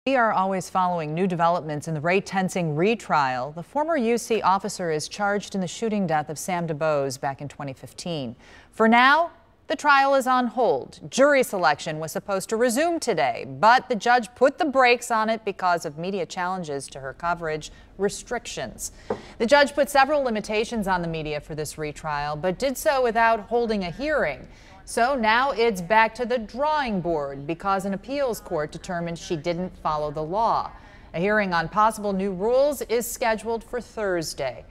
We are always following new developments in the Ray-Tensing retrial. The former UC officer is charged in the shooting death of Sam DuBose back in 2015. For now, the trial is on hold. Jury selection was supposed to resume today, but the judge put the brakes on it because of media challenges to her coverage restrictions. The judge put several limitations on the media for this retrial, but did so without holding a hearing. So now it's back to the drawing board because an appeals court determined she didn't follow the law. A hearing on possible new rules is scheduled for Thursday.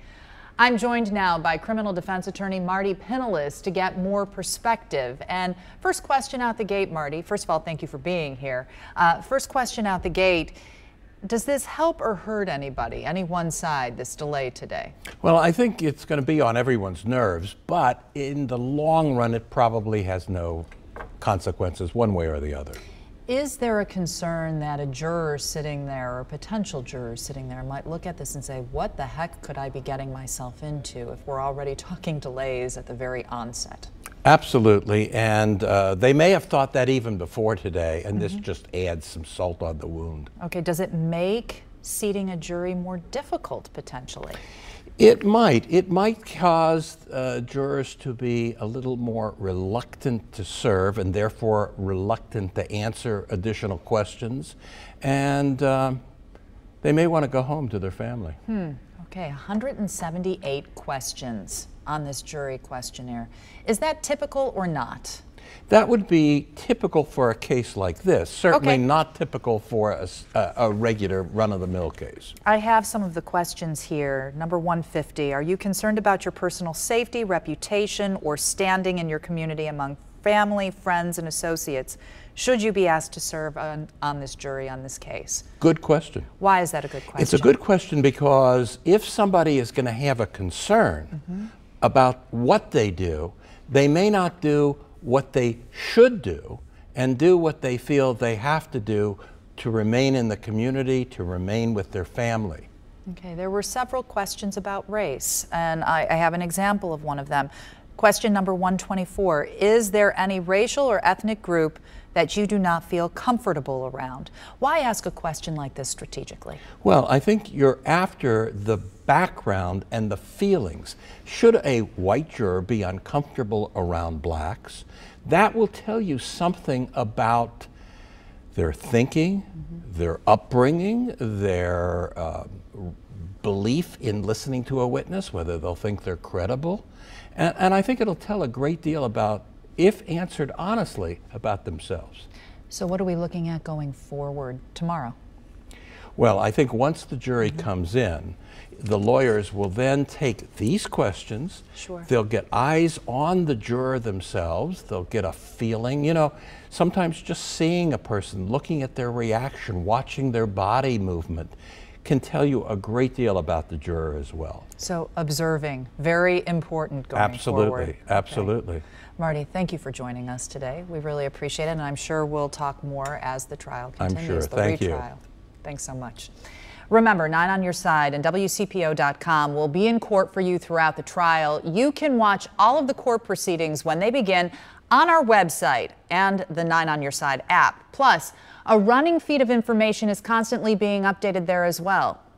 I'm joined now by criminal defense attorney Marty Pinellas to get more perspective. And first question out the gate, Marty. First of all, thank you for being here. First question out the gate. Does this help or hurt anybody, any one side, this delay today? Well, I think it's going to be on everyone's nerves, but in the long run, it probably has no consequences one way or the other. Is there a concern that a juror sitting there or potential juror sitting there might look at this and say, what the heck could I be getting myself into if we're already talking delays at the very onset? Absolutely, and they may have thought that even before today, and this just adds some salt on the wound. Okay, does it make seating a jury more difficult potentially? It might. It might cause jurors to be a little more reluctant to serve and therefore reluctant to answer additional questions, and they may want to go home to their family. Okay, 178 questions on this jury questionnaire. Is that typical or not? That would be typical for a case like this, certainly Okay. not typical for a regular run-of-the-mill case. I have some of the questions here. Number 150, are you concerned about your personal safety, reputation, or standing in your community among family, friends, and associates should you be asked to serve on this jury on this case? Good question. Why is that a good question? It's a good question because if somebody is going to have a concern about what they do, they may not do what they should do and do what they feel they have to do to remain in the community, to remain with their family. Okay, there were several questions about race, and I have an example of one of them. Question number 124, is there any racial or ethnic group that you do not feel comfortable around? Why ask a question like this strategically? Well, I think you're after the background and the feelings. Should a white juror be uncomfortable around blacks, that will tell you something about their thinking, their upbringing, their belief in listening to a witness, whether they'll think they're credible. And I think it'll tell a great deal about, if answered honestly, about themselves. So what are we looking at going forward tomorrow? Well, I think once the jury comes in, the lawyers will then take these questions. Sure. They'll get eyes on the juror themselves. They'll get a feeling. You know, sometimes just seeing a person, looking at their reaction, watching their body movement can tell you a great deal about the juror as well. So observing, very important going forward. Absolutely. Okay. Marty, thank you for joining us today. We really appreciate it, and I'm sure we'll talk more as the trial continues. I'm sure. The Thank retrial. you. Thanks so much. Remember, 9 on Your Side and WCPO.com will be in court for you throughout the trial. You can watch all of the court proceedings when they begin on our website and the 9 on Your Side app. Plus, a running feed of information is constantly being updated there as well.